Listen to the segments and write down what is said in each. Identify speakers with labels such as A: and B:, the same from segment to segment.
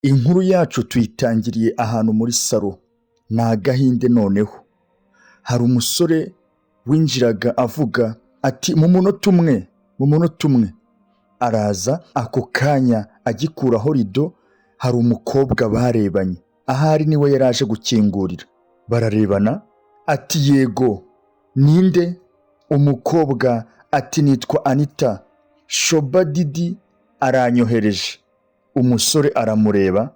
A: Inkuru yacu tuyitangiriye ahantu muri salo. Ni agahinde noneho. Hari umusore winjiraga avuga ati mu munota umwe. Araza ako kanya agikuraho rido, hari umukobwa barebanye. Ahari niwe yari aje gukingurira. Bararebana ati yego. Ninde? Umukobwa ati nitwa Anita. Shoba Didi aranyohereje. Umusore aramureba.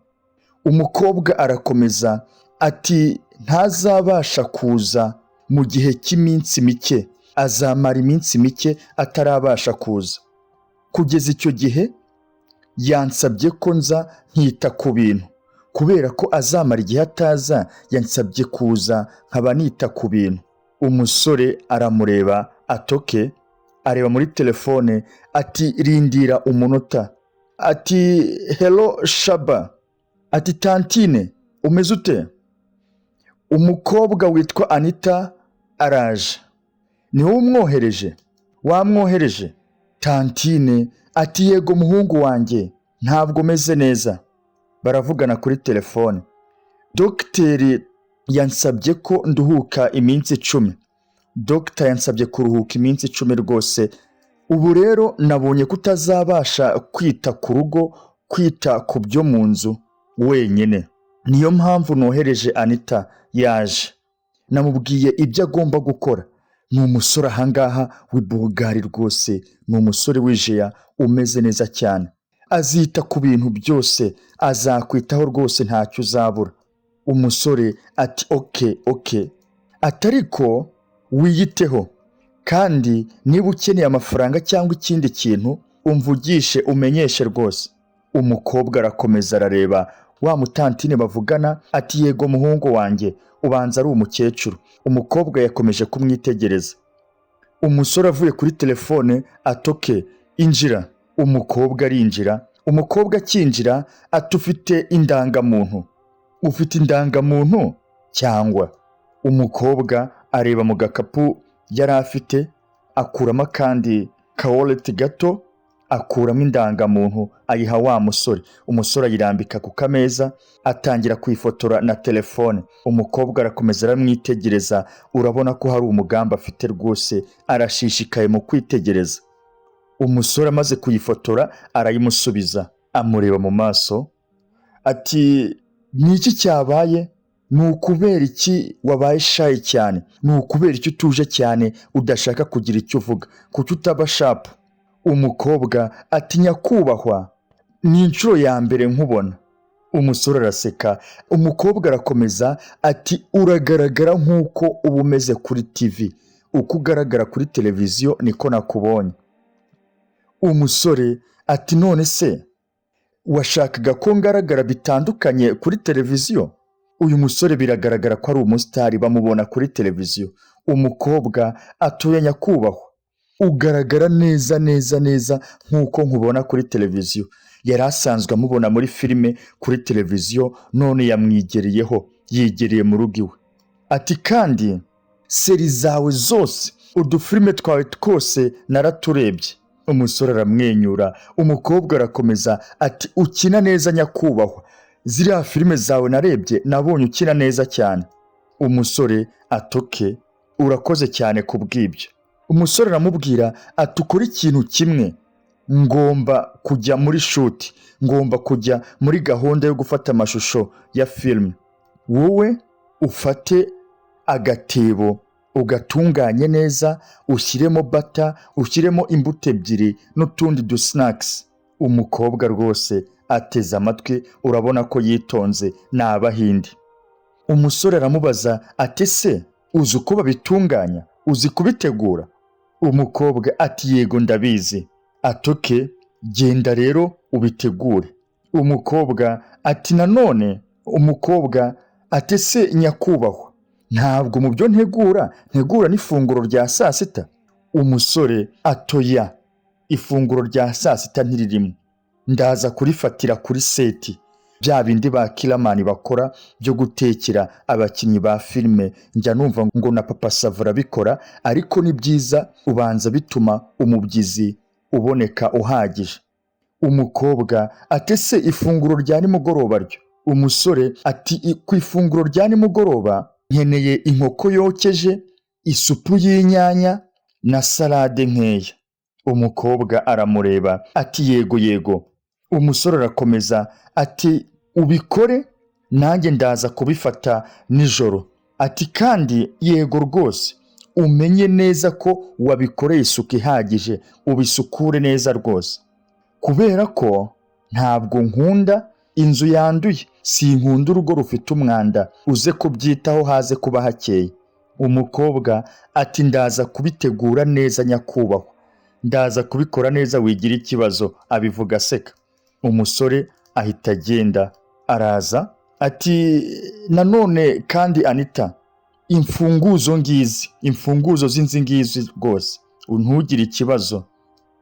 A: Umukobwa arakomeza ati ntazabasha kuza mu gihe cy'iminsi mike. Azamara iminsi mike atarabasha kuza. Kugeza icyo gihe yansabye ko nza nkita ku bintu. Kubera ko azamara igihe ataza, yansabye kuza nkaba nita ku bintu. Umusore aramureba atoke, areba muri telefone ati rindira umunota. Ati hello Shaba. Ati tantine umeze ute? Umukobwa witwa Anita araje. Ni wowe umwohereje? Wamwohereje? Tantine ati yego muhungu wanjye, ntabwo meze neza. Baravugana kuri telefone. Dogiteri yansabye ko nduhuka iminsi 10. Dogita yansabye kuruhuka iminsi 10 rwose. Ubu rero nabonye kutazabasha kwita ku rugo, kwita ku byo mu nzu wenyine. Niyo mpamvu nohereje Anita yaje. Namubwiye ibyo agomba gukora. Ni umusore ahangaha w'ibogari rwose. Ni umusore w'ijeya umeze neza cyane. Azita ku bintu byose, azakwitaho rwose ntacyo uzabura. Umusore ati okay. Atariko wiyiteho. Kandi niba ukeneye amafaranga cyangwa ikindi kintu, umvugishe umenyeshe rwose. Umukobwa arakomeza arareba wa mutantine bavugana ati yego muhungu wanjye, ubanza ari umukecuru. Umukobwa yakomeje kumwitegereza. Umusore avuye kuri telefone atoke injira. Umukobwa arinjira. Umukobwa akinjira ati ufite indangamuntu. Ufite indangamuntu cyangwa? Umukobwa areba mu gakapu yari afite, akuramo akandi ka wallet gato, akuramo indangamuntu ayiha wa musore. Umusore ayirambika ku kameza, atangira kwifotora na telefone. Umukobwa arakomeza aramwitegereza. Urabona ko hari umugambi afite rwose, arashishikaye mu kwitegereza. Umusore amaze kuyifotora arayimusubiza, amureba mu maso ati niki cyabaye? Ni ukubera iki wabaye shy cyane? Ni ukubera iki utuje cyane udashaka kugira icyo uvuga? Kuki utaba sharp? Umukobwa ati nyakubahwa, ni inshuro ya mbere nkubona. Umusore araseka. Umukobwa arakomeza ati uragaragara nk'uko uba umeze kuri TV. Uko ugaragara kuri televiziyo niko nakubonye. Umusore ati none se washakaga ko ngaragara bitandukanye kuri televiziyo? Uyu musore biragaragara ko ari umusitari, bamubona kuri televiziyo. Umukobwa atuye nyakubahwa, ugaragara neza nk'uko nkubona kuri televiziyo. Yari asanzwe amubona muri filime kuri televiziyo, none yamwigereyeho, yigereye mu rugo iwe. Ati kandi seri zawe zose, udufilime twawe twose naraturebye. Umusore aramwenyura. Umukobwa arakomeza ati ukina neza nyakubahwa, ziriya filime zawe narebye nabonye ukina neza cyane. Umusore atoke urakoze cyane kubw'ibyo. Umusore aramubwira ati ukora ikintu kimwe, ngomba kujya muri shoot, ngomba kujya muri gahunda yo gufata amashusho ya film. Wowe ufate agatebo ugatunganye neza, ushyiremo bata, ushyiremo imbuto 2 n'utundi du snacks. Umukobwa rwose ateze amatwi, urabona ko yitonze, ni Abahindi. Umusore aramubaza ati se uzi uko babitunganya? Uzi kubitegura? Umukobwa ati yego ndabizi. Atoke genda rero ubitegure. Umukobwa ati nanone. Umukobwa ati se nyakubahwa, ntabwo mu byo ntegura n'ifunguro rya saa sita? Umusore atoya, ifunguro rya saa sita ntiririmo, ndaza kurifatira kuri seti. Bya bindi ba kiramani bakora byo gutekera abakinnyi ba filime, njya numva ngo na Papa Savura bikora, ariko ni byiza, ubanza bituma umubyizi uboneka uhagije. Umukobwa ati ese ifunguro rya nimugoroba ryo? Umusore ati ku ifunguro rya nimugoroba nkeneye inkoko yokeje, isupu y'inyanya na salade nkeya. Umukobwa aramureba ati yego yego. Umusore arakomeza ati ubikore, nanjye ndaza kubifata nijoro. Ati kandi yego rwose, umenye neza ko wabikoreye isuku ihagije, ubisukure neza rwose, kubera ko ntabwo nkunda inzu yanduye, sinkunda urugo rufite umwanda, uze kubyitaho haze kuba hakeye. Umukobwa ati ndaza kubitegura neza nyakubahwa, ndaza kubikora neza wigira ikibazo. Abivuga aseka. Umusore ahita agenda. Araza ati nanone kandi Anita, imfunguzo z'inzu ngizi rwose ntugire ikibazo,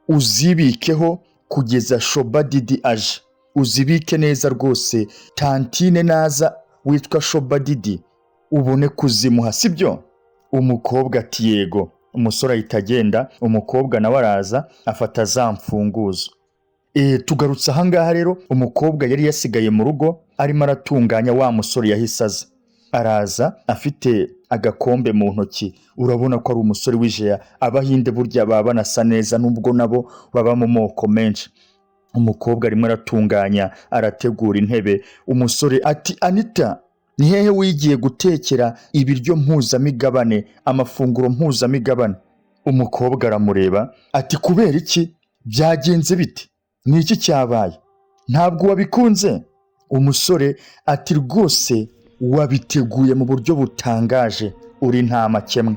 A: uzibikeho kugeza Shoba Didi aje, uzibike neza rwose, tantine naza witwa Shoba Didi ubone kuzimuha, sibyo? Umukobwa ati yego. Umusore ahita agenda. Umukobwa nawe araza afata za mfunguzo. Tugarutse ahangaha rero, umukobwa yari yasigaye mu rugo arimo aratunganya, wa musore yahise aza. Araza afite agakombe mu ntoki. Urabona ko ari umusore w'Ijeya. Abahinde burya baba banasa neza nubwo nabo baba mu moko menshi. Umukobwa arimo aratunganya, arategura intebe. Umusore ati Anita, ni hehe wigiye gutekera ibiryo mpuzamigabane, amafunguro mpuzamigabane? Umukobwa aramureba ati kubera iki? Byagenze bite? Ni iki cyabaye? Ntabwo wabikunze? Umusore ati rwose wabiteguye mu buryo butangaje, uri nta makemwa.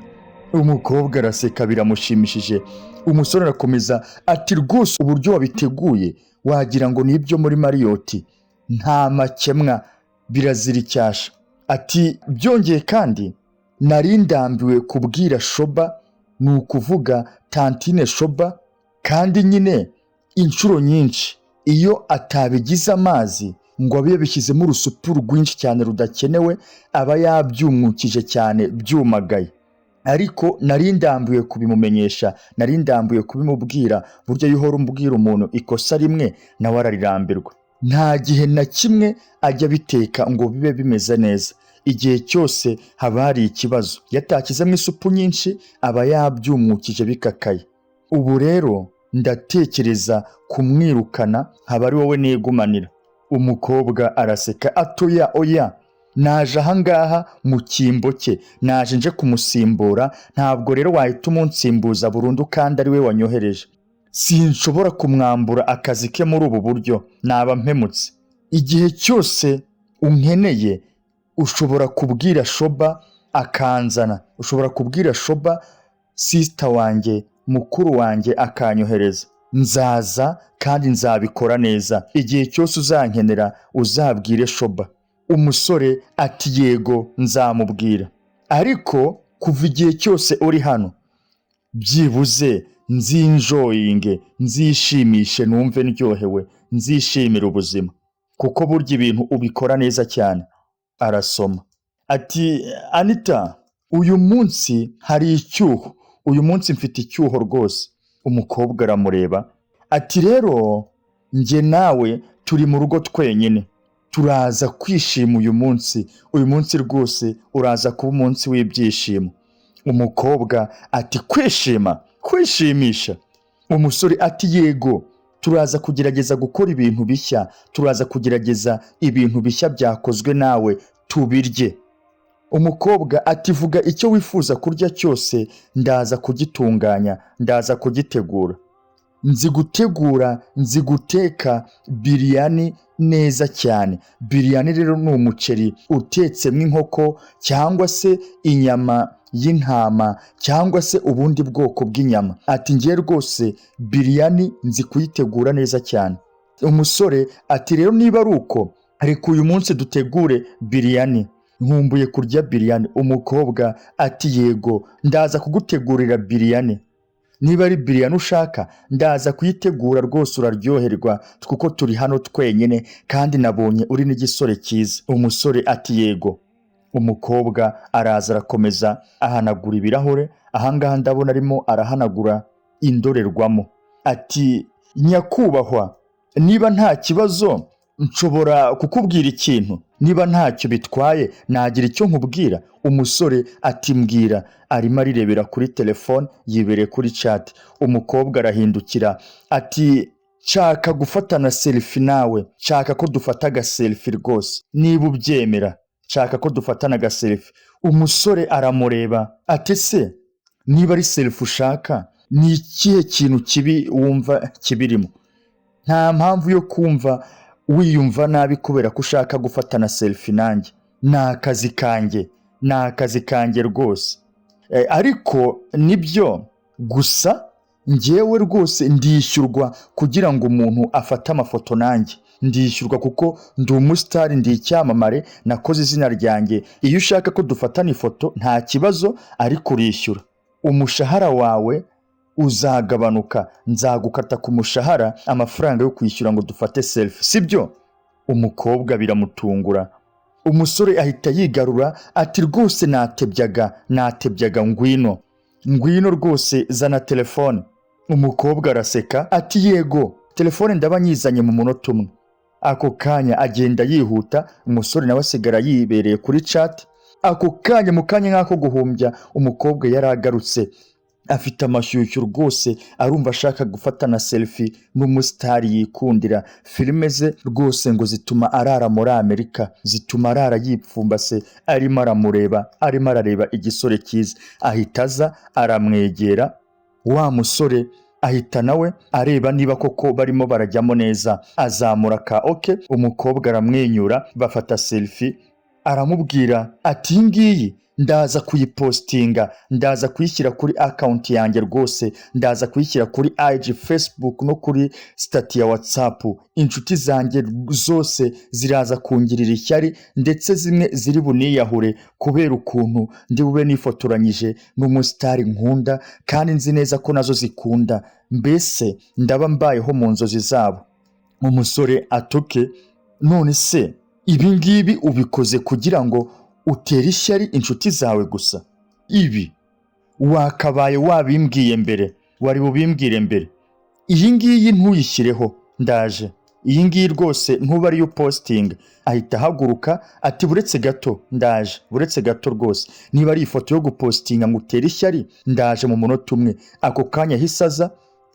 A: Umukobwa araseka biramushimishije. Umusore arakomeza ati rwose uburyo wabiteguye wagira ngo nibyo muri Marriott, nta makemwa, birazira icyasha. Ati byongeye kandi nari ndambiwe kubwira Shoba, ni ukuvuga tantine Shoba, kandi nyine inshuro nyinshi iyo atabigize amazi ngo abe yabishyizemo urusupu rwinshi cyane rudakenewe, aba yabyumukije cyane byumagaye. Ariko nari ndambiwe kubimumenyesha, nari ndambiwe kubimubwira. Burya iyo uhora umbwira umuntu ikosa rimwe nawe ararirambirwa. Nta gihe na kimwe ajya biteka ngo bibe bimeze neza, igihe cyose haba hari ikibazo. Yatakizemo isupu nyinshi aba yabyumukije bikakaye. Ubu rero ndatekereza kumwirukana, haba ari wowe nigumanira. Umukobwa araseka atoya oya, naje ahangaha mu cyimbo cye, naje nje kumusimbura, ntabwo rero wahita umunsimbuza burundu kandi ari we wanyohereje. Sinshobora kumwambura akazi ke muri ubu buryo, naba mpemutse. Igihe cyose unkeneye ushobora kubwira Shoba akanzana, ushobora kubwira Shoba sister wanjye, mukuru wanjye akanyohereza. Nzaza kandi nzabikora neza. Igihe cyose uzankenera uzabwire Shoba. Umusore ati yego nzamubwira, ariko kuva igihe cyose uri hano byibuze nzinjoyinge, nzishimishe, numve ndyohewe, nzishimira ubuzima, kuko burya ibintu ubikora neza cyane. Arasoma ati Anita, uyu munsi hari icyuho, uyu munsi mfite icyuho rwose. Umukobwa aramureba ati rero njye nawe turi mu rugo twenyine, turaza kwishima uyu munsi rwose uraza kuba umunsi w'ibyishimo. Umukobwa ati kwishima, kwishimisha? Umusore ati yego, turaza kugerageza gukora ibintu bishya, turaza kugerageza ibintu bishya byakozwe nawe tubirye. Umukobwa ati vuga icyo wifuza kurya cyose, ndaza kugitunganya, ndaza kugitegura. Nzi guteka biryani neza cyane. Biryani rero ni umuceri utetsemo inkoko cyangwa se inyama y'intama cyangwa se ubundi bwoko bw'inyama. Ati ngiye rwose biryani nzi kuyitegura neza cyane. Umusore ati rero niba ari uko, reka uyu munsi dutegure biryani, nkumbuye kurya biryani. Umukobwa ati yego, ndaza kugutegurira biryani. Niba ari biryani ushaka ndaza kuyitegura rwose, uraryoherwa kuko turi hano twenyine kandi nabonye uri n'igisore cyiza. Umusore ati yego. Umukobwa araza arakomeza ahanagura ibirahure. Ahangaha ndabona arimo arahanagura indorerwamo. Ati nyakubahwa, niba nta kibazo nshobora kukubwira ikintu, niba ntacyo bitwaye nagira icyo nkubwira. Umusore ati mbwira. Arimo arirebera kuri telefone, yibereye kuri chat. Umukobwa arahindukira ati nshaka gufatana selfie nawe, nshaka ko dufata agaselfie rwose, niba ubyemera nshaka ko dufatana agaselfie. Umusore aramureba ati se niba ari selfie ushaka, ni ikihe kintu kibi wumva kibirimo? Nta mpamvu yo kumva wiyumva nabi kubera ko ushaka gufatana selfie nanjye. Ni akazi kanjye, ni akazi kanjye rwose. Ariko nibyo gusa njyewe rwose ndishyurwa kugira ngo umuntu afate amafoto nanjye. Ndishyurwa kuko ndi umusitari, ndi icyamamare, nakoze izina ryanjye. Iyo ushaka ko dufatana ifoto nta kibazo, ariko urishyura. Umushahara wawe uzagabanuka, nzagukata ku mushahara amafaranga yo kwishyura ngo dufate selfie, sibyo? Umukobwa biramutungura. Umusore ahita yigarura ati rwose natebyaga, ngwino rwose zana telefone. Umukobwa araseka ati yego, telefone ndaba nyizanye mu munota umwe. Ako kanya agenda yihuta, umusore nawe asigara yibereye kuri chat. Ako kanya mu kanya nk'ako guhumbya, umukobwa yaragarutse afite amashyushyu rwose, arumva ashaka gufatana selfie n'umusitari yikundira. Filime ze rwose ngo zituma arara muri Amerika, zituma arara yipfumbase, arimo arareba igisore cyiza. Ahita aza aramwegera, wa musore ahita nawe areba niba koko barimo barajyamo neza, azamura ka oke. Umukobwa aramwenyura, bafata selfie. Aramubwira ati iyi ngiyi ndaza kuyipostinga, ndaza kuyishyira kuri account yanjye rwose, ndaza kuyishyira kuri IG, Facebook no kuri stati ya WhatsApp. Inshuti zanjye zose ziraza kungirira ishyari, ndetse zimwe ziri buniyahure kubera ukuntu ndi bube nifotoranyije n'umusitari nkunda, kandi nzi neza ko nazo zikunda. Mbese ndaba mbayeho mu nzozi zabo. Umusore atuke, none se ibi ngibi ubikoze kugira ngo utere ishyari inshuti zawe gusa? Ibi wakabaye wabimbwiye mbere, wari bubimbwire mbere. Iyi ngiyi ntuyishyireho, ndaje. Iyi ngiyi rwose ntuba ariyo posting. Ahita ahaguruka ati buretse gato, ndaje, buretse gato rwose. Niba ari ifoto yo gupostinga ngo utere ishyari, ndaje mu munota umwe. Ako kanya ahise aza,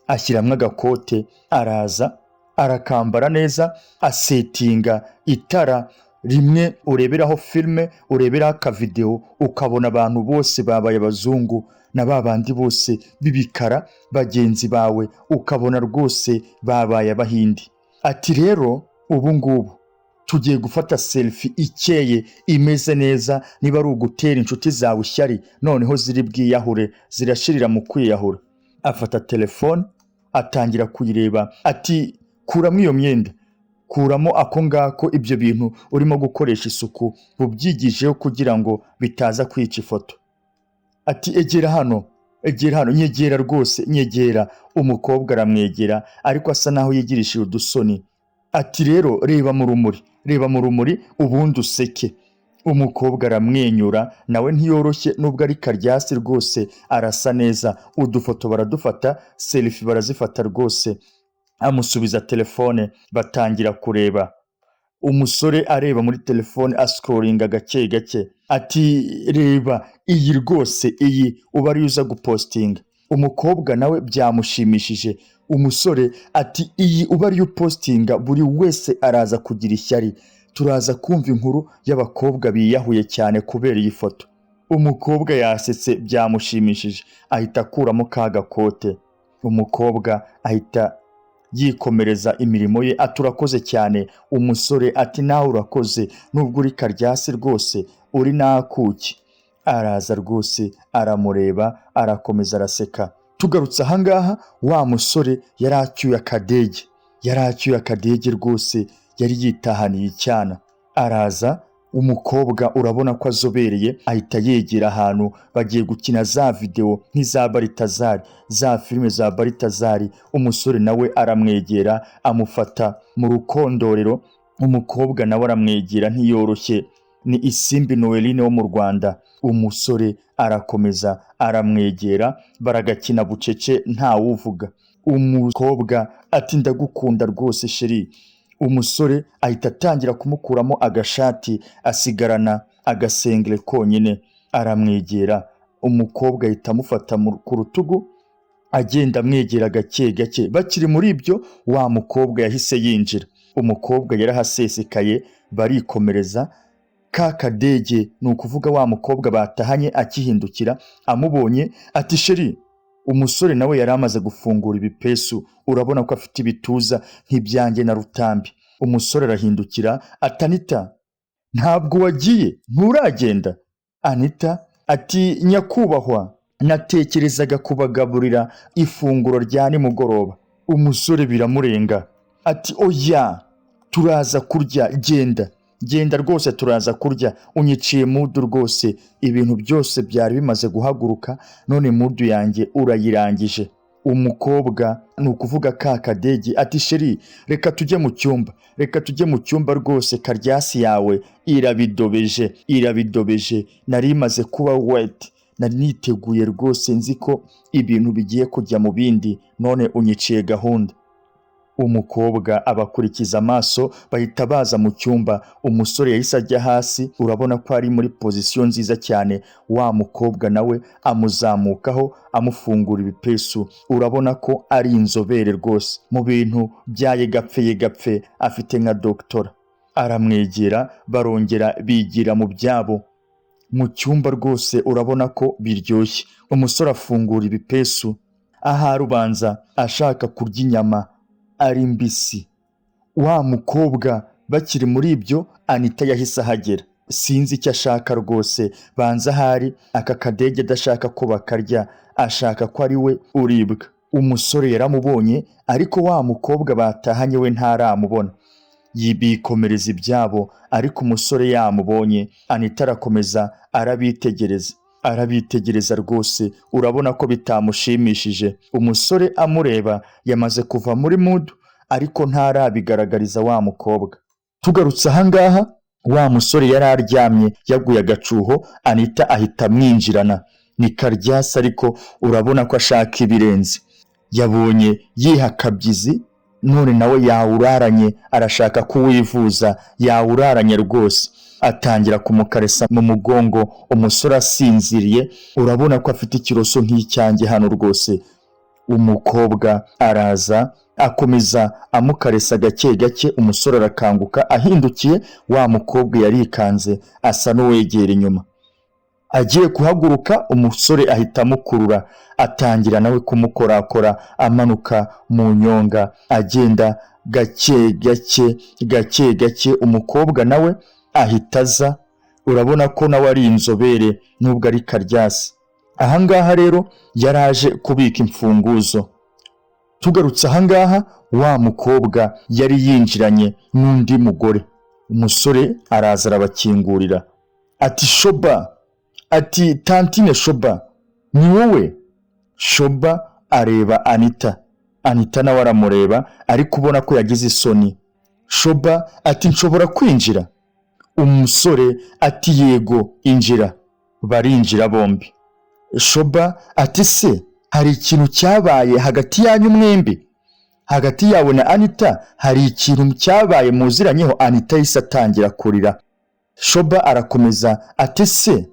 A: ashyiramwo agakote, araza arakambara neza, asetinga itara rimwe ureberaho filime, ureberaho akavideo, ukabona abantu bose babaye abazungu na babandi bose bibikara bagenzi bawe, ukabona rwose babaye abahindi. Ati rero ubu ngubu tugiye gufata selfie ikeye, imeze neza. Niba ari ugutera inshuti zawe ishyari, noneho ziri bwiyahure, zirashirira mu kwiyahura. Afata telefone atangira kuyireba, ati kuramo iyo myenda, kuramo ako ngako, ibyo bintu urimo gukoresha isuku bubyigijeho kugira ngo bitaza kwica ifoto. Ati egera hano, nyegera rwose, nyegera. Umukobwa aramwegera ariko asa naho yigirishije udusoni. Ati rero reba mu rumuri ubundi useke. Umukobwa aramwenyura, nawe ntiyoroshye nubwo ari karyasi rwose, arasa neza. Udufoto baradufata, selfie barazifata rwose. Amusubiza telefone, batangira kureba. Umusore areba muri telefone, ascrollinga gake gake. Ati reba iyi rwose, iyi uba ari uza gupostinga. Umukobwa nawe byamushimishije. Umusore ati iyi uba ari postinga, buri wese araza kugira ishyari. Turaza kumva inkuru y'abakobwa biyahuye cyane kubera iyi foto. Umukobwa yasetse, byamushimishije, ahita akuramo ka gakote. Umukobwa ahita yikomereza imirimo ye, aturakoze cyane. Umusore ati nawe urakoze, nubwo uri karyasi rwose, uri nakuki. Araza rwose aramureba, arakomeza araseka. Tugarutse ahangaha, wa musore yaracyuye akadege rwose, yari yitahaniye icyana. Araza, umukobwa urabona ko azobereye, ahita yegera ahantu bagiye gukina za video nk'iza Baritazari, za filime za Baritazari. Umusore nawe aramwegera, amufata mu rukondorero. Umukobwa nawe aramwegera ntiyoroshye, ni Isimbi Noeline wo mu Rwanda. Umusore arakomeza aramwegera, baragakina bucece ntawuvuga. umukobwa ati ndagukunda rwose sheri. Umusore ahita atangira kumukuramo agashati asigarana agasengere konyine. Aramwegera, umukobwa ahita amufata ku rutugu agenda amwegera gake gake. Bakiri muri ibyo wa mukobwa yahise yinjira. Umukobwa yarahasesekaye barikomereza. Ka Kadege ni ukuvuga wa mukobwa batahanye akihindukira amubonye ati sheri. Umusore nawe yari amaze gufungura ibipesu, urabona ko afite ibituza nk'ibyanjye na Rutambi. Umusore arahindukira ati Anita, ntabwo wagiye, nturagenda? Anita ati nyakubahwa, natekerezaga kubagaburira ifunguro rya nimugoroba. Umusore biramurenga ati oya, turaza kurya, genda rwose turaza kurya. Unyiciye mudu rwose, ibintu byose byari bimaze guhaguruka, none mudu yanjye urayirangije. Umukobwa ni ukuvuga Ka Kadege ati sheri, reka tujye mu cyumba rwose, karyasi yawe irabidobeje, nari imaze kuba wet, nari niteguye rwose, nzi ko ibintu bigiye kujya mu bindi, none unyiciye gahunda. Umukobwa abakurikiza amaso bahita baza mu cyumba. Umusore yahise ajya hasi, urabona ko ari muri pozisiyo nziza cyane. Wa mukobwa nawe amuzamukaho amufungura ibipesu, urabona ko ari inzobere rwose mu bintu byaye gapfe, afite nka doktora. Aramwegera, barongera bigira mu byabo. Mu cyumba rwose urabona ko biryoshye. Umusore afungura ibipesu, ahari ubanza ashaka kurya inyama ari mbisi. Wa mukobwa bakiri muri ibyo, Anita yahise ahagera. Sinzi icyo ashaka rwose, banza ahari aka Kadege adashaka ko bakarya, ashaka ko ari we uribwa. Umusore yaramubonye, ariko wa mukobwa batahanye we ntaramubona. Bikomereza ibyabo, ariko umusore yamubonye. Anita arakomeza arabitegereza rwose, urabona ko bitamushimishije. Umusore amureba yamaze kuva muri mudu, ariko ntarabigaragariza wa mukobwa. Tugarutse ahangaha, wa musore yari aryamye yaguye agacuho. Anita ahita amwinjirana, ni karyasi ariko urabona ko ashaka ibirenze. Yabonye yihakabyizi, none nawe yawuraranye, arashaka kuwivuza, yawuraranye rwose. Atangira kumukaresa mu mugongo. Umusore asinziriye, urabona ko afite ikiroso nk'icyanjye hano rwose. Umukobwa araza akomeza amukaresa gake gake. Umusore arakanguka, ahindukiye wa mukobwa yarikanze, asa n'uwegera inyuma. Agiye kuhaguruka, umusore ahita amukurura, atangira nawe kumukorakora amanuka mu nyonga, agenda gake gake. Umukobwa nawe ahita aza, urabona ko nawe ari inzobere nubwo ari karyasi. Ahangaha rero yaraje kubika imfunguzo. Tugarutse ahangaha, wa mukobwa yari yinjiranye n'undi mugore. Umusore araza arabakingurira ati Shoba, ati tantine Shoba, ni wowe? Shoba areba Anita. Anita nawe aramureba, ariko ubona ko yagize isoni. Shoba ati nshobora kwinjira? Umusore ati yego, injira. Barinjira bombi. Shoba ati se hari ikintu cyabaye hagati yanyu mwembi? Hagati yawe na Anita hari ikintu cyabaye muziranyeho? Anita yise atangira kurira. Shoba arakomeza ati se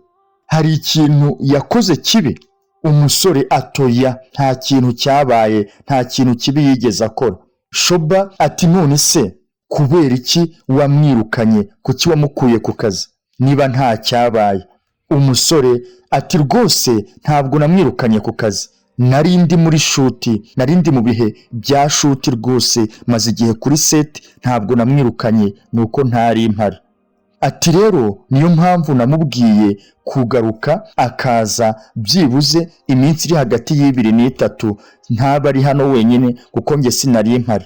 A: hari ikintu yakoze kibi? Umusore atoya, nta kintu cyabaye, nta kintu kibi yigeze akora. Shoba ati none se kubera iki wamwirukanye, kuki wamukuye ku kazi niba nta cyabaye? Umusore ati rwose ntabwo namwirukanye ku kazi, narindi muri shuti, narindi mu bihe bya shuti rwose, maze igihe kuri seti, ntabwo namwirukanye, nuko ntari impari. Ati rero niyo mpamvu namubwiye kugaruka akaza byibuze iminsi iri hagati y'ibiri n'itatu, ntaba ari hano wenyine kuko njye sinari impari.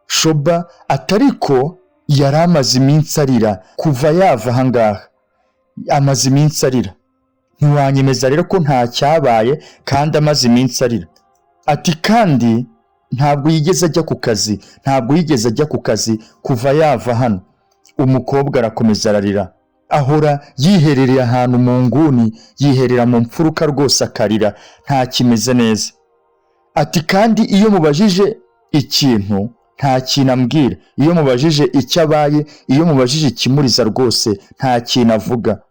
A: Shoba atariko yari amaze iminsi arira kuva yava ahangaha, amaze iminsi arira. Ntiwanyemeza rero ko nta cyabaye kandi amaze iminsi arira? Ati kandi ntabwo yigeze ajya ku kazi, kuva yava hano. Umukobwa arakomeza ararira, ahora yiherereye ahantu mu nguni, yiherera mu mfuruka rwose akarira, nta kimeze neza. ati kandi iyo mubajije ikintu nta kintu ambwira, iyo mubajije icyo abaye, iyo mubajije ikimuriza rwose nta kintu avuga.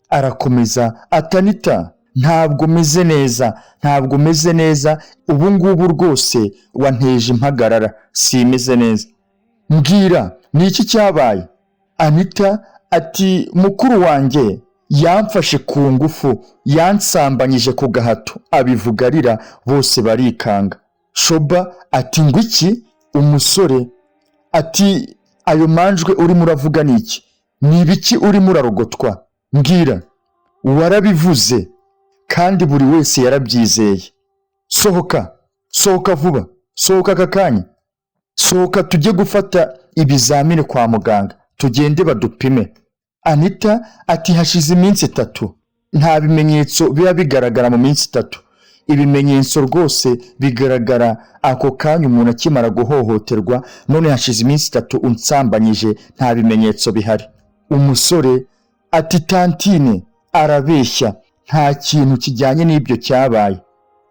A: Arakomeza ati Anita, ntabwo meze neza ubu ngubu rwose wanteje impagarara, simeze neza. Mbwira ni iki cyabaye? Anita ati mukuru wanjye yamfashe ku ngufu, yansambanyije ku gahato. Abivuga arira, bose barikanga. Shoba ati ngo iki? Umusore ati ayo manjwe urimo uravuga ni iki? Ni ibiki urimo urarogotwa? Mbwira. Warabivuze kandi buri wese yarabyizeye. Sohoka vuba, sohoka aka kanya, sohoka tujye gufata ibizamini kwa muganga, tugende badupime. Anita ati hashize iminsi 3, nta bimenyetso biba bigaragara mu minsi 3. Ibimenyetso rwose bigaragara ako kanya umuntu akimara guhohoterwa, none hashize iminsi 3 unsambanyije, nta bimenyetso bihari. Umusore ati Tantine arabeshya, nta kintu kijyanye n'ibyo cyabaye,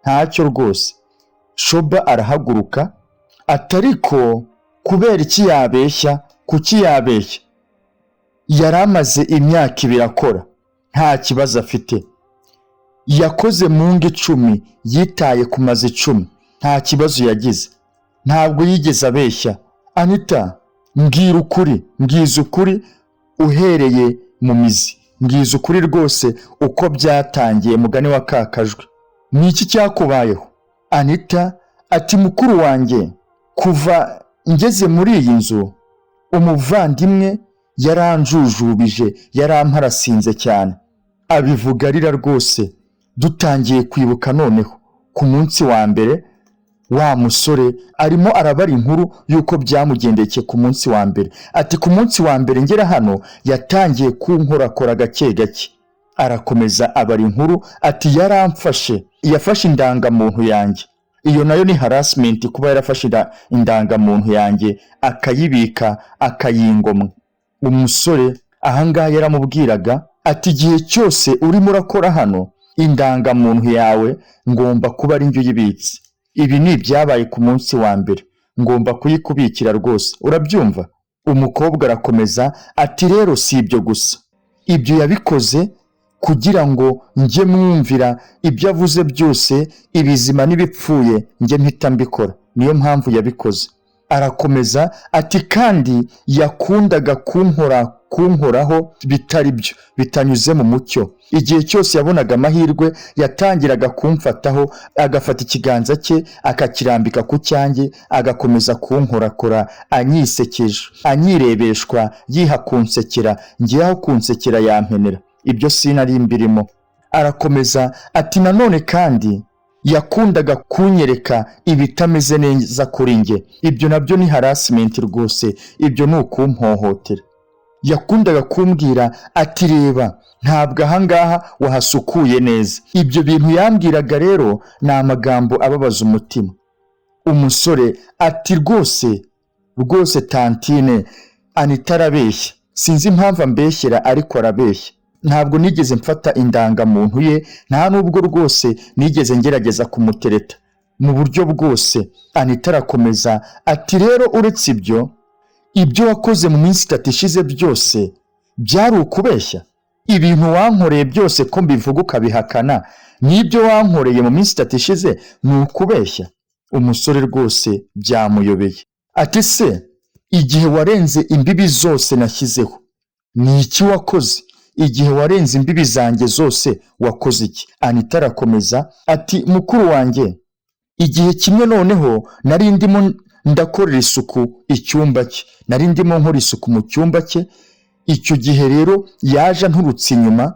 A: ntacyo rwose. Shoba arahaguruka atariko kubera iki yabeshya? Kuki yabeshya? Yaramaze imyaka 2 akora, nta kibazo afite. Yakoze mungu 10, yitaye ku mazi 10, nta kibazo yagize, ntabwo yigeze abeshya. Anita, mbwiza ukuri uhereye mu mizi, mbwiza ukuri rwose uko byatangiye, mugani wa kakajwe. Ni iki cyakubayeho? Anita ati mukuru wanjye, kuva ngeze muri iyi nzu umuvandimwe yaranjujubije, yaramparasinze cyane. Abivuga arira rwose. Dutangiye kwibuka noneho ku munsi wa mbere, wa musore arimo arabara inkuru yuko byamugendekeye ku munsi wa mbere. Ati ku munsi wa mbere ngera hano yatangiye kunkorakora gake gake. Arakomeza abara inkuru ati yafashe indangamuntu yanjye. Iyo nayo ni harassment, kuba yarafashe indangamuntu yanjye akayibika akayingomwa. Umusore ahangaha yaramubwiraga ati igihe cyose urimo urakora hano, indangamuntu yawe ngomba kuba ari njye uyibitse. Ibi ni ibyabaye ku munsi wa mbere, ngomba kuyikubikira rwose, urabyumva? Umukobwa arakomeza ati rero si ibyo gusa, ibyo yabikoze kugira ngo njye mwumvira ibyo avuze byose, ibizima n'ibipfuye njye mpita mbikora, niyo mpamvu yabikoze. Arakomeza ati kandi yakundaga kunkoraho bitari byo, bitanyuze mu mucyo. Igihe cyose yabonaga amahirwe yatangiraga kumfataho, agafata ikiganza cye akakirambika ku cyanjye, agakomeza kunkorakora, anyisekeje, anyirebeshwa, yiha kunsekera, ngiyeho kunsekera yampenera. Ibyo sinari mbirimo. Arakomeza ati nanone kandi yakundaga kunyereka ibitameze neza kuri njye. Ibyo nabyo ni harassment rwose, ibyo ni ukumpohotera. Yakundaga kumbwira ati reba, ntabwo ahangaha wahasukuye neza. Ibyo bintu yambwiraga rero ni amagambo ababaza umutima. Umusore ati rwose Tantine, Anita arabeshya, sinzi impamvu ambeshyera ariko arabeshya. Ntabwo nigeze mfata indangamuntu ye, nta nubwo rwose nigeze ngerageza kumutereta mu buryo bwose. Anita arakomeza ati rero uretse ibyo wakoze mu minsi 3 ishize byose byari ukubeshya. Ibintu wankoreye byose ko mbivuga ukabihakana, n'ibyo wankoreye mu minsi 3 ishize ni ukubeshya. Umusore rwose byamuyobeye. Ati se igihe warenze imbibi zose nashyizeho, ni iki wakoze? Igihe warenze imbibi zanjye zose wakoze iki? Anita arakomeza ati mukuru wanjye, igihe kimwe noneho nari ndimo ndakorera isuku icyumba cye, nari ndimo nkora isuku mu cyumba cye. Icyo gihe rero yaje nturutse inyuma,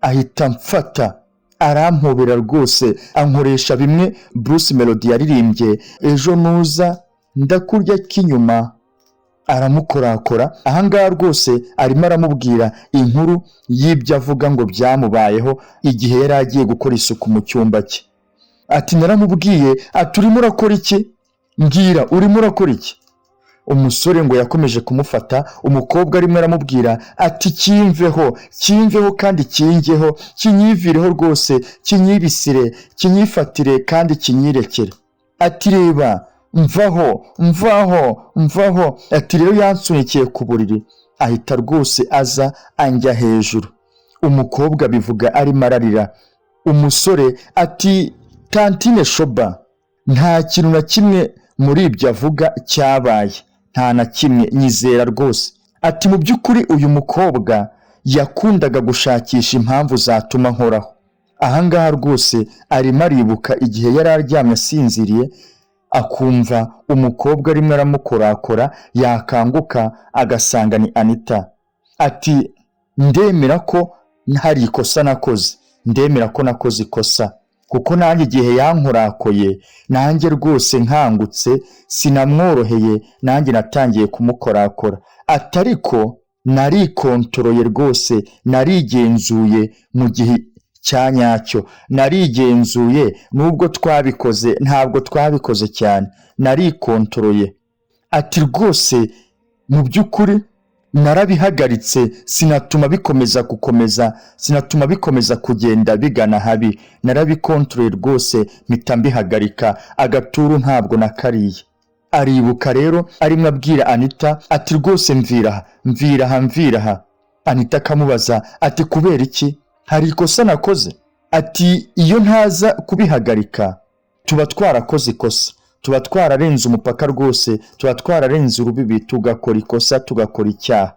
A: ahita mfata, arampobera rwose, ankoresha bimwe Bruce Melody yaririmbye, ejo nuza ndakurya k'inyuma. Aramukorakora. Ahangaha rwose arimo aramubwira inkuru y'ibyo avuga ngo byamubayeho igihe yari agiye gukora isuku mu cyumba cye. Ati naramubwiye ati urimo urakora iki? Mbwira urimo urakora iki? Umusore ngo yakomeje kumufata. Umukobwa arimo aramubwira ati cyimveho kandi kingeho, kinyivireho rwose, kinyibisire, kinyifatire kandi kinyirekere. ati reba mvaho. Ati rero yansunikiye ku buriri ahita rwose aza anjya hejuru. Umukobwa bivuga arimo ararira. Umusore ati Tantine Shoba, nta kintu na kimwe muri ibyo avuga cyabaye, nta na kimwe, nyizera rwose. Ati mu by'ukuri uyu mukobwa yakundaga gushakisha impamvu zatuma nkoraho. Ahangaha rwose arimo aribuka igihe yari aryamye asinziriye akumva umukobwa arimo aramukorakora, yakanguka agasanga ni Anita. Ati ndemera ko hari ikosa nakoze, ndemera ko nakoze ikosa, kuko nanjye igihe yankorakoye nanjye rwose nkangutse sinamworoheye, nanjye natangiye kumukorakora. Atariko narikontoroye rwose, narigenzuye mu gihe cya nyacyo, narigenzuye nubwo twabikoze ntabwo twabikoze cyane, narikontoroye. Ati rwose mu by'ukuri narabihagaritse, sinatuma bikomeza kugenda bigana habi, narabikontoroye rwose mpita mbihagarika, agaturu ntabwo nakariye. Aribuka rero arimo abwira Anita ati rwose mviraha. Anita akamubaza ati kubera iki, hari ikosa nakoze? Ati iyo ntaza kubihagarika tuba twarakoze ikosa, tuba twararenze umupaka rwose, tuba twararenze urubibi, tugakora ikosa, tugakora icyaha.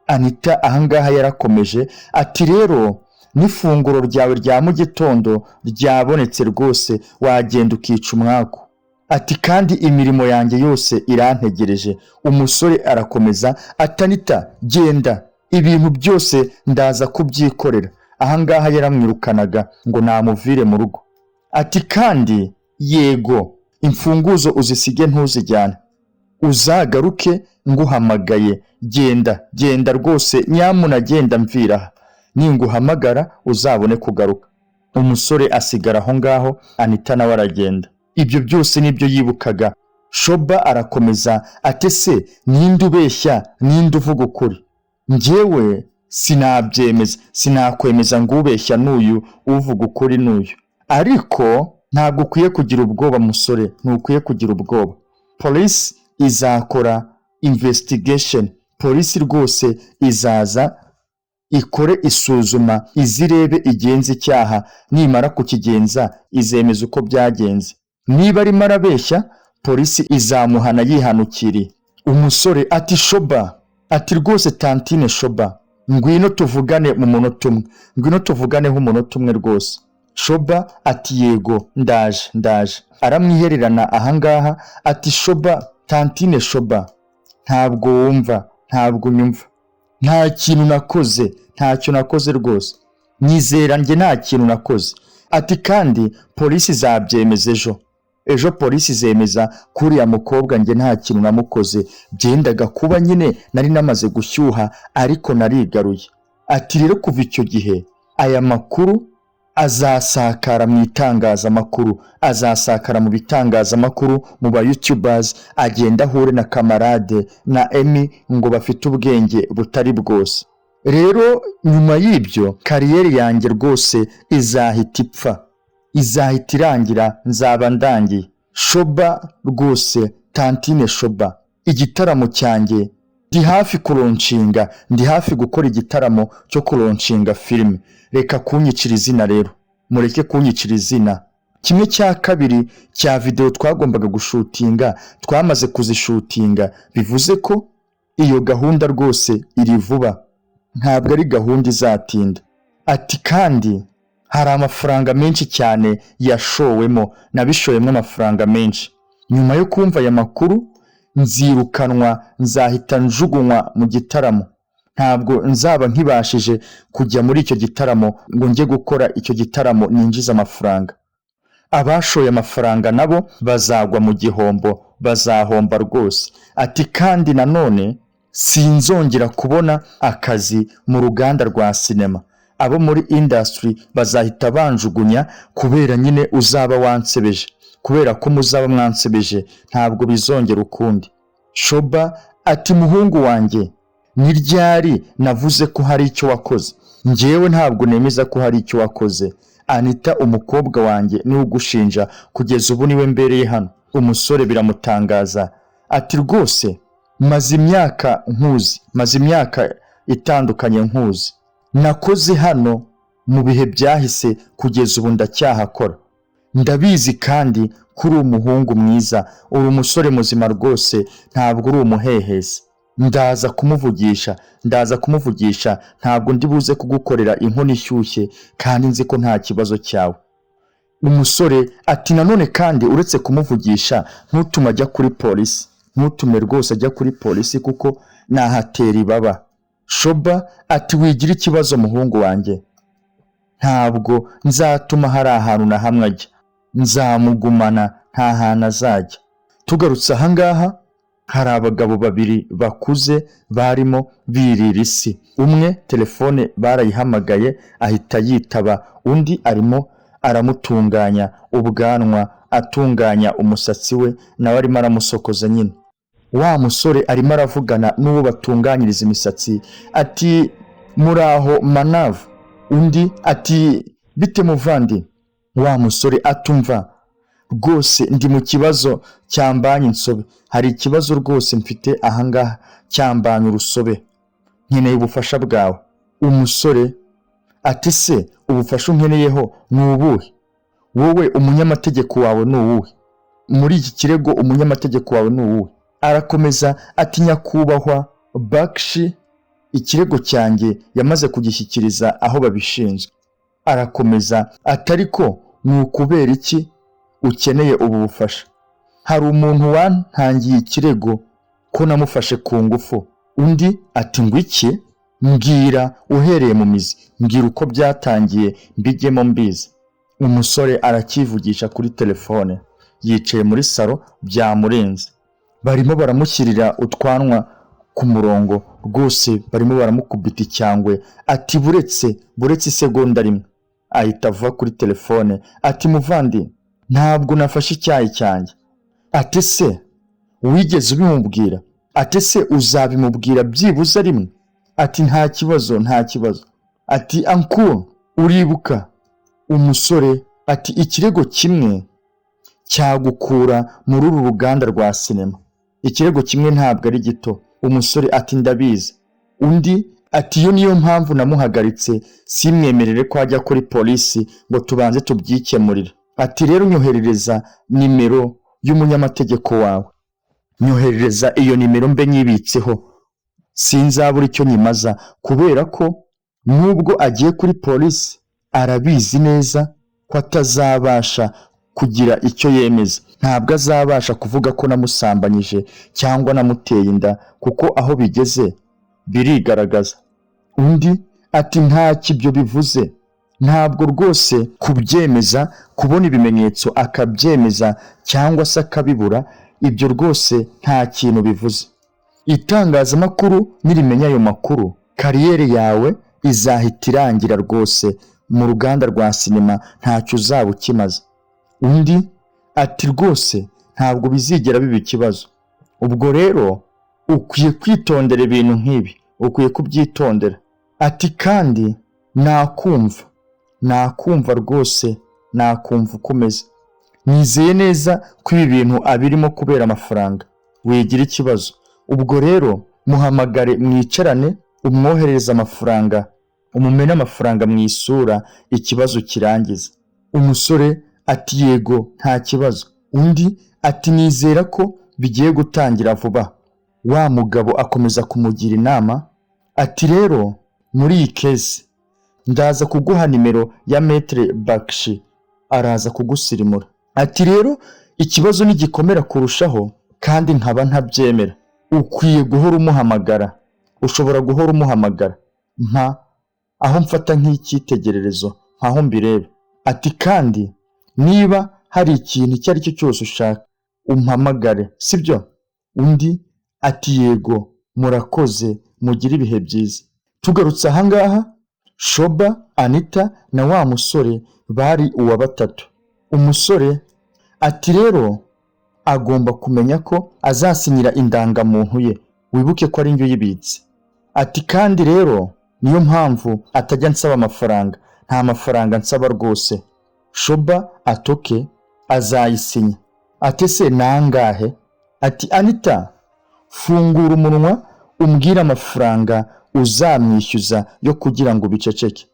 A: Anita ahangaha yarakomeje ati rero n'ifunguro ryawe rya mu gitondo ryabonetse rwose, wagenda ukica umwaku. Ati kandi imirimo yanjye yose irantegereje. Umusore arakomeza ati Anita genda, ibintu byose ndaza kubyikorera. Ahangaha yaramwirukanaga ngo namuvire mu rugo. Ati kandi yego, imfunguzo uzisige ntuzijyane, uzagaruke nguhamagaye, genda rwose, nyamuna genda mviraha, ninguhamagara uzabone kugaruka. Umusore asigara aho ngaho, Anita nawe aragenda. Ibyo byose nibyo yibukaga. Shoba arakomeza ati se ninde ubeshya, ninde uvuga ukuri? Njyewe sinabyemeza, sinakwemeza ngo ubeshya n'uyu, uvuga ukuri n'uyu. Ariko ntabwo ukwiye kugira ubwoba musore, ntukwiye kugira ubwoba. Polisi izakora investigation, polisi rwose izaza ikore isuzuma, izirebe igenza icyaha, nimara kukigenza izemeza uko byagenze. Niba arimo arabeshya, polisi izamuhana yihanukiriye. Umusore ati Shoba, ati rwose Tantine Shoba, ngwino tuvugane mu munota umwe, ngwino tuvuganeho umunota umwe rwose. Shoba ati yego ndaje. Aramwihererana ahangaha ati Shoba, Tantine Shoba, ntabwo wumva, ntabwo unyumva, nta kintu nakoze, ntacyo nakoze rwose, nyizera njye nta kintu nakoze. Ati kandi polisi zabyemeza ejo polisi zemeza kuriya mukobwa njye nta kintu namukoze, byendaga kuba nyine nari namaze gushyuha ariko narigaruye. Ati rero kuva icyo gihe aya makuru azasakara mu itangazamakuru, azasakara mu bitangazamakuru, mu ba YouTubers, agenda ahure na Kamarade na Emmy ngo bafite ubwenge butari bwose. Rero nyuma y'ibyo kariyeri yanjye rwose izahita ipfa, izahita irangira, nzaba ndangiye. Shoba rwose, Tantine Shoba, igitaramo cyanjye ndi hafi kuronshinga, ndi hafi gukora igitaramo cyo kuronshinga filime. Reka kunyicira izina rero, mureke kunyicira izina. 1/2 cya video twagombaga gushutinga twamaze kuzishutinga, bivuze ko iyo gahunda rwose iri vuba, ntabwo ari gahunda izatinda. Ati kandi hari amafaranga menshi cyane yashowemo, nabishoyemo amafaranga menshi. Nyuma yo kumva aya makuru nzirukanwa, nzahita njugunywa mu gitaramo, ntabwo nzaba nkibashije kujya muri icyo gitaramo ngo njye gukora icyo gitaramo ninjiza amafaranga. Abashoye amafaranga nabo bazagwa mu gihombo, bazahomba rwose. Ati kandi nanone sinzongera kubona akazi mu ruganda rwa sinema, abo muri industry bazahita banjugunya kubera nyine uzaba wansebeje, kubera ko muzaba mwansebeje ntabwo bizongera ukundi. Shoba ati muhungu wanjye, ni ryari navuze ko hari icyo wakoze? Njyewe ntabwo nemeza ko hari icyo wakoze. Anita umukobwa wanjye ni ugushinja, kugeza ubu niwe mbereye hano. Umusore biramutangaza ati rwose maze imyaka itandukanye nkuzi, nakoze hano mu bihe byahise kugeza ubu ndacyahakora, ndabizi kandi kuri umuhungu mwiza, uri umusore muzima rwose, ntabwo uri umuhehesi. Ndaza kumuvugisha, ntabwo ndi buze kugukorera inkono ishyushye kandi nzi ko nta kibazo cyawe. Umusore ati nanone kandi uretse kumuvugisha ntutume ajya kuri polisi, ntutume rwose ajya kuri polisi kuko nahatera ibaba. Shoba ati wigira ikibazo muhungu wanjye, ntabwo nzatuma hari ahantu na hamwe ajya, nzamugumana nta hantu azajya. Tugarutse ahangaha hari abagabo babiri bakuze barimo birira isi. Umwe telefone barayihamagaye ahita yitaba, undi arimo aramutunganya ubwanwa, atunganya umusatsi we, nawe arimo aramusokoza nyine. Wa musore arimo aravugana n'uwo batunganyiriza imisatsi ati muraho manavu, undi ati bite muvandi. Wa musore atumva rwose ndi mu kibazo cyambanye insobe, hari ikibazo rwose mfite ahangaha cyambanye urusobe, nkeneye ubufasha bwawe. Umusore ati se ubufasha unkeneyeho ni ubuhe? Wowe umunyamategeko wawe ni uwuhe? Muri iki kirego umunyamategeko wawe ni uwuhe? Arakomeza ati nyakubahwa Bakshi, ikirego cyanjye yamaze kugishyikiriza aho babishinzwe. Arakomeza ati ariko ni ukubera iki ukeneye ubu bufasha? Hari umuntu wantangiye ikirego ko namufashe ku ngufu. Undi ati ngo iki? Mbwira uhereye mu mizi, mbwira uko byatangiye mbigemo mbizi. Umusore arakivugisha kuri telefone, yicaye muri salo byamurenze. Barimo baramushyirira utwanwa ku murongo, rwose barimo baramukubita icyangwe. Ati buretse isegonda rimwe ahita ava kuri telefone ati muvandi, ntabwo nafashe icyayi cyanjye. Ati se wigeze ubimubwira? Ati se uzabimubwira byibuze rimwe? Ati nta kibazo. Ati anku uribuka? Umusore ati ikirego kimwe cyagukura muri uru ruganda rwa sinema, ikirego kimwe ntabwo ari gito. Umusore ati ndabizi. Undi ati iyo niyo mpamvu namuhagaritse, simwemerere ko ajya kuri polisi ngo tubanze tubyikemurire. Ati rero nyoherereza nimero y'umunyamategeko wawe, nyoherereza iyo nimero mbe nyibitseho, sinzabura icyo nyimaza, kubera ko nubwo agiye kuri polisi arabizi neza ko atazabasha kugira icyo yemeza. Ntabwo azabasha kuvuga ko namusambanyije cyangwa namuteye inda, kuko aho bigeze birigaragaza. Undi ati nta kibyo bivuze, ntabwo rwose kubyemeza, kubona ibimenyetso akabyemeza cyangwa se akabibura, ibyo rwose nta kintu bivuze. Itangazamakuru nirimenya ayo makuru, kariyeri yawe izahita irangira rwose, mu ruganda rwa sinema ntacyo uzaba ukimaze. Undi ati rwose ntabwo bizigera biba ikibazo. Ubwo rero ukwiye kwitondera ibintu nk'ibi, ukwiye kubyitondera. Ati kandi nakumva rwose, nakumva ukomeze. Nizeye neza ko ibi bintu abirimo kubera amafaranga, wigira ikibazo. Ubwo rero muhamagare mwicarane, umwoherereza amafaranga, umumene amafaranga mu isura, ikibazo kirangiza. Umusore ati yego nta kibazo. Undi ati nizera ko bigiye gutangira vuba. Wa mugabo akomeza kumugira inama ati rero muri iyi kesi ndaza kuguha nimero ya Maître Bakshi, araza kugusirimura. Ati rero ikibazo nigikomera kurushaho kandi nkaba ntabyemera, ukwiye guhora umuhamagara, ushobora guhora umuhamagara aho mfata nk'icyitegererezo, aho mbireba. Ati kandi niba hari ikintu icyo ari cyo cyose ushaka umpamagare, sibyo? Undi ati yego murakoze, mugire ibihe byiza. Tugarutse ahangaha, Shoba, Anita na wa musore bari uwa batatu. Umusore ati rero agomba kumenya ko azasinyira indangamuntu ye, wibuke ko ari njye uyibitse. Ati kandi rero niyo mpamvu atajya nsaba amafaranga, nta mafaranga nsaba rwose. Shoba atoke azayisinya. ati se nangahe? Ati Anita, fungura umunwa umbwire amafaranga uzamwishyuza yo kugira ngo biceceke.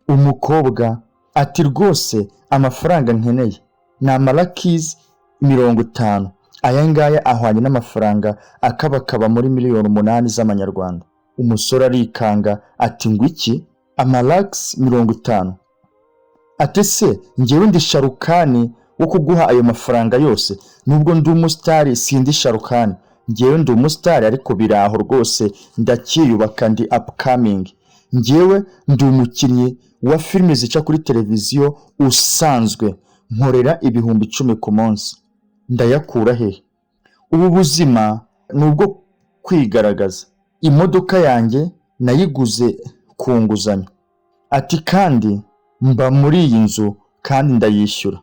A: Umukobwa ati rwose amafaranga nkeneye ni amalakizi 50. Aya ngaya ahwanye n'amafaranga akabakaba muri miliyoni 8 z'amanyarwanda. Umusore arikanga ati ngwiki amalakisi 50? Ati se njyewe ndi Sharukani wo kuguha ayo mafaranga yose? Nubwo ndi umusitari sindi Sharukani, njyewe ndi umusitari ariko biraho rwose ndakiyubaka, ndi upcoming. Njyewe ndi umukinnyi wa filime zica kuri televiziyo usanzwe, nkorera ibihumbi 10 ku munsi. Ndayakura he? Ubu buzima nubwo kwigaragaza. Imodoka yanjye nayiguze ku nguzanyo. Ati kandi mba muri iyi nzu kandi ndayishyura.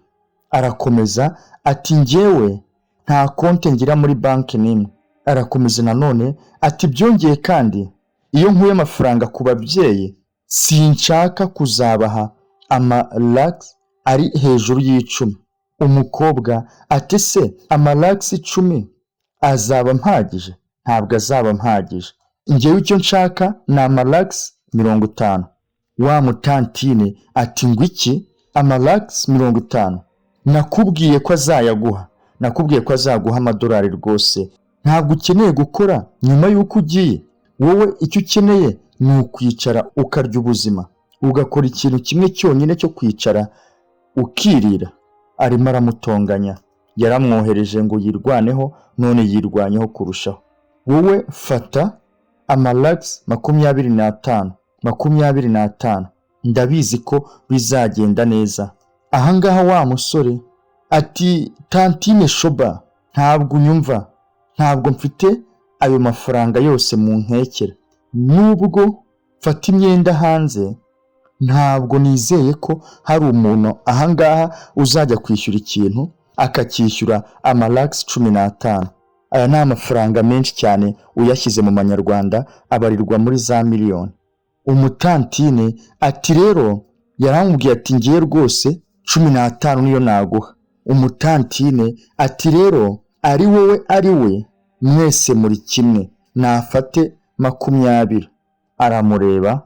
A: Arakomeza ati njyewe nta konti ngira muri banki n'imwe. Arakomeza nanone ati byongeye kandi iyo nkuye amafaranga ku babyeyi sinshaka kuzabaha amalakisi ari hejuru y'10. Umukobwa ati se amalakisi 10 azaba mpagije? Ntabwo azaba mpagije, njyewe icyo nshaka ni amalakisi 50. Wa mutantine ati ngwiki amalakisi 50? Nakubwiye ko azayaguha, nakubwiye ko azaguha amadolari rwose. Ntabwo ukeneye gukora nyuma y'uko ugiye. Wowe icyo ukeneye ni ukwicara ukarya ubuzima, ugakora ikintu kimwe cyonyine cyo kwicara ukirira. Arimo aramutonganya, yaramwohereje ngo yirwaneho, none yirwanyeho kurushaho. Wowe fata amalakisi 25, ndabizi ko bizagenda neza. Ahangaha wa musore ati tantine Shoba, ntabwo unyumva, ntabwo mfite ayo mafaranga yose mu nkekera. Nubwo mfata imyenda hanze, ntabwo nizeye ko hari umuntu ahangaha uzajya kwishyura ikintu akacyishyura amalakisi 15. Aya ni amafaranga menshi cyane, uyashyize mu manyarwanda abarirwa muri za miliyoni. Umutantine ati rero yaramubwiye ati ngiye rwose 15 niyo naguha. Umutantine ati rero ari wowe ari we mwese muri kimwe, nafate 20. Aramureba,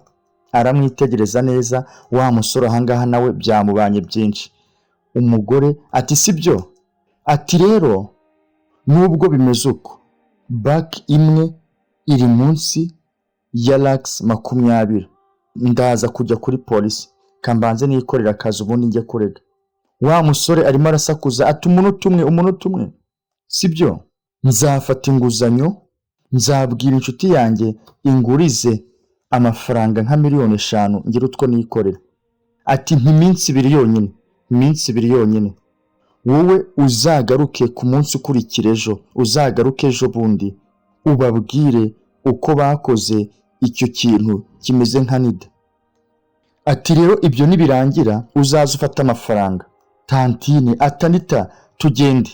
A: aramwitegereza neza. Wa musore ahangaha nawe byamubanye byinshi. Umugore ati sibyo? Ati rero nubwo bimeze uko, baki imwe iri munsi ya lakisi 20. Ndaza kujya kuri polisi, kambanze nikorera akazi ubundi njye kurega. Wa musore arimo arasakuza ati umunota umwe. Sibyo? Nzafata inguzanyo, nzabwira inshuti yanjye ingurize amafaranga nka miliyoni 5 ngira utwo nikorera. Ati iminsi 2 yonyine. Wowe uzagaruke ku munsi ukurikira ejo, uzagaruke ejo bundi ubabwire uko bakoze icyo kintu kimeze nka nida. Ati rero ibyo nibirangira uzaza ufata amafaranga. Tantine atanita tugende.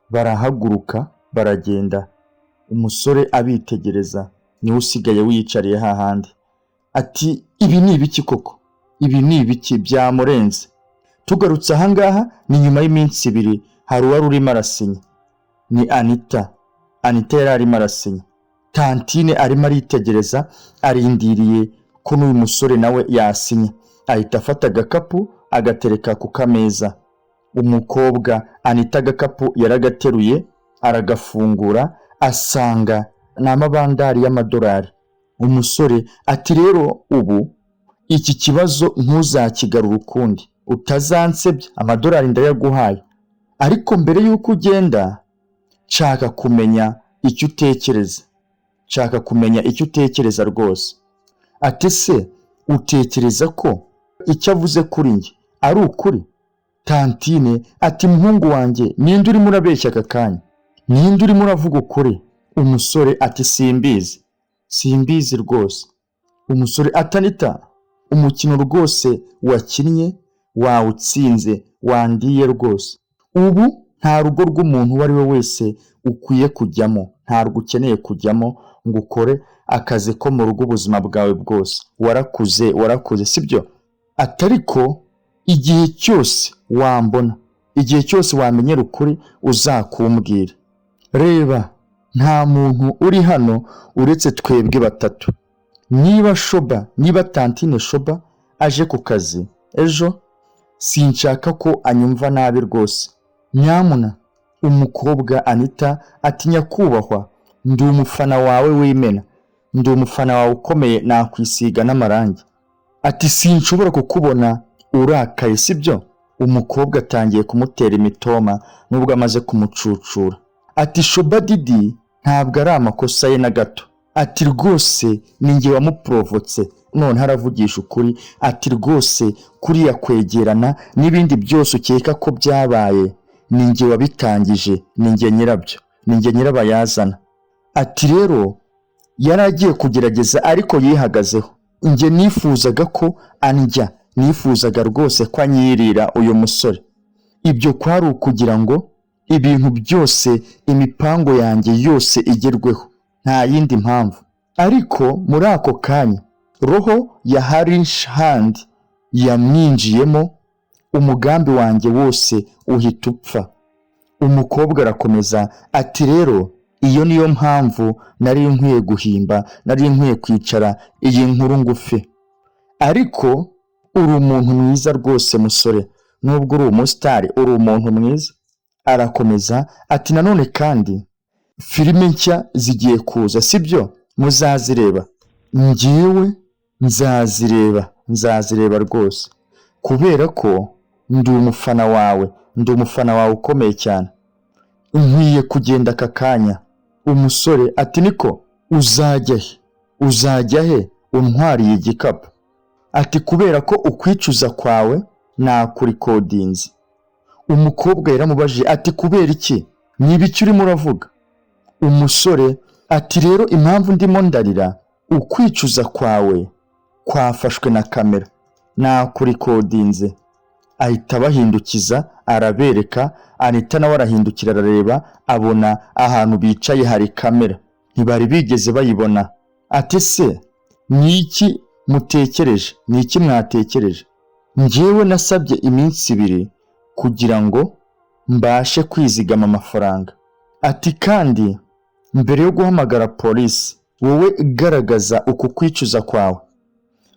A: Barahaguruka baragenda. Umusore abitegereza, niwe usigaye wiyicariye hahandi. Ati ibi ni ibiki koko? Ibi ni ibiki byamurenze? Tugarutse ahangaha ni nyuma y'iminsi 2, hari uwari urimo arasinya. Ni Anita yari arimo arasinya. Tantine arimo aritegereza, arindiriye ko n'uyu musore nawe yasinya. Ahita afata agakapu agatereka ku kameza. Umukobwa Anita agakapu yaragateruye, aragafungura, asanga ni amabandari y'amadolari. Umusore ati rero ubu iki kibazo ntuzakigarura ukundi, utazansebya, amadolari ndayaguhaye, ariko mbere y'uko ugenda nshaka kumenya icyo utekereza. Nshaka kumenya icyo utekereza rwose. Ati se utekereza ko icyo avuze kuri njye ari ukuri? Tantine ati muhungu wanjye, ninde urimo urabeshya aka kanya? Ninde urimo uravuga ukuri? Umusore ati simbizi rwose. Umusore atanita, umukino rwose wakinnye wawutsinze, wandiye rwose. Ubu nta rugo rw'umuntu uwo ari we wese ukwiye kujyamo, ntabwo ukeneye kujyamo ngo ukore akazi ko mu rugo ubuzima bwawe bwose. Warakuze sibyo? Atariko igihe cyose wambona igihe cyose wamenyera ukuri uzakumbwira. Reba, nta muntu uri hano uretse twebwe batatu. Niba Tantine Shoba aje ku kazi ejo, sinshaka ko anyumva nabi rwose. Nyamuna. Umukobwa Anita ati nyakubahwa, ndi umufana wawe w'imena, ndi umufana wawe ukomeye, nakwisiga n'amarangi. Ati sinshobora kukubona urakaye sibyo? Umukobwa atangiye kumutera imitoma nubwo amaze kumucucura. Ati Shoba Didi ntabwo ari amakosa ye na gato. Ati rwose ninjye wamuprovotse, none haravugisha ukuri. Ati rwose kuriya kwegerana n'ibindi byose ukeka ko byabaye, ninjye wabitangije, ninjye nyirabyo, ninjye nyirabayazana. Ati rero yaragiye kugerageza ariko yihagazeho. Njye nifuzaga ko anjya, nifuzaga rwose ko anyirira uyu musore. Ibyo kwari ukugira ngo ibintu byose, imipango yanjye yose igerweho, nta yindi mpamvu. Ariko muri ako kanya roho ya Harish Hand yamwinjiyemo, umugambi wanjye wose uhita upfa. Umukobwa arakomeza ati rero iyo niyo mpamvu nari nkwiye guhimba, nari nkwiye kwicara iyi nkuru ngufi. Ariko uri umuntu mwiza rwose musore, nubwo uri umusitari uri umuntu mwiza. Arakomeza ati nanone kandi filime nshya zigiye kuza sibyo? Muzazireba. Njyewe nzazireba rwose, kubera ko ndi umufana wawe ukomeye cyane. Nkwiye kugenda aka kanya. Umusore ati niko, uzajya he untwariye igikapu? Ati kubera ko ukwicuza kwawe nakurikodinze. Umukobwa yaramubajije ati kubera iki? N'ibiki urimo uravuga? Umusore ati rero impamvu ndimo ndarira, ukwicuza kwawe kwafashwe na kamera, nakurikodinze. Ahita bahindukiza arabereka. Anita nawe arahindukira arareba, abona ahantu bicaye hari kamera, ntibari bigeze bayibona. Ati se niki mutekereje? Niki mwatekereje? Njyewe nasabye iminsi 2 kugira ngo mbashe kwizigama amafaranga. Ati kandi mbere yo guhamagara polisi, wowe garagaza uku kwicuza kwawe.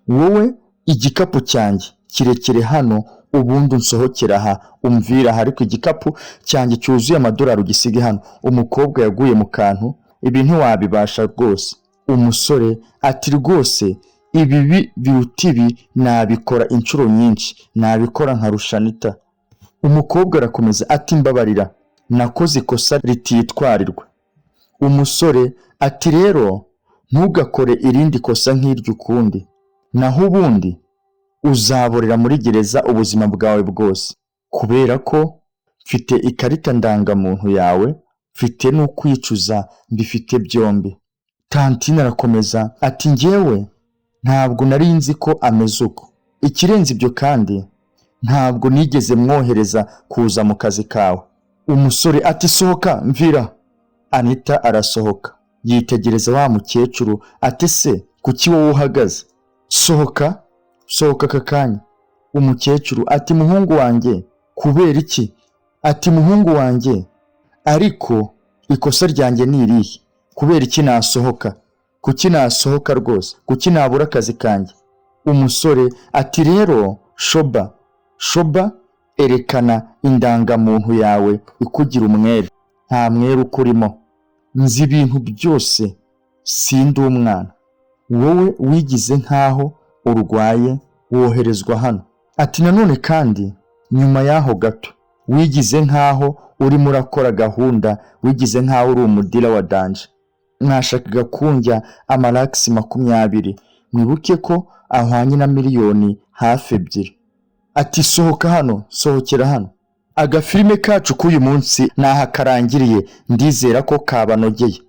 A: Wowe igikapu cyanjye kirekire hano, ubundi unsohokera aha, umvira aha, ariko igikapu cyanjye cyuzuye amadolari ugisige hano. Umukobwa yaguye mu kantu, ibi ntiwabibasha rwose. Umusore ati rwose ibi biruta ibi nabikora inshuro nyinshi, nabikora nkarusha Anita. Umukobwa arakomeza ati mbabarira, nakoze ikosa rititwarirwa. Umusore ati rero ntugakore irindi kosa nk'iryo ukundi, naho ubundi uzaborera muri gereza ubuzima bwawe bwose, kubera ko mfite ikarita ndangamuntu yawe, mfite n'ukwicuza, mbifite byombi. Tantine arakomeza ati njyewe ntabwo nari nzi ko ameze uko. Ikirenze ibyo kandi ntabwo nigeze mwohereza kuza mu kazi kawe. Umusore ati sohoka mvira. Anita arasohoka, yitegereza wa mukecuru ati se kuki wowe uhagaze? Sohoka aka kanya. Umukecuru ati muhungu wanjye. Kubera iki? Ati muhungu wanjye, ariko ikosa ryanjye ni irihe? Kubera iki nasohoka? Kuki nasohoka rwose? Kuki nabura akazi kanjye? Umusore ati rero Shoba, erekana indangamuntu yawe ikugira umwere. Nta mwere ukurimo. Nzi ibintu byose, sindi umwana. Wowe wigize nkaho urwaye woherezwa hano. Ati nanone kandi nyuma yaho gato wigize nkaho urimo urakora gahunda, wigize nkaho uri umudira wa danje. Mwashakaga kunjya amalakisi 20, mwibuke ko ahwanye na miliyoni hafi 2. Ati sohoka hano, sohokera hano. Agafilime kacu k'uyu munsi naha karangiriye, ndizera ko kabanogeye.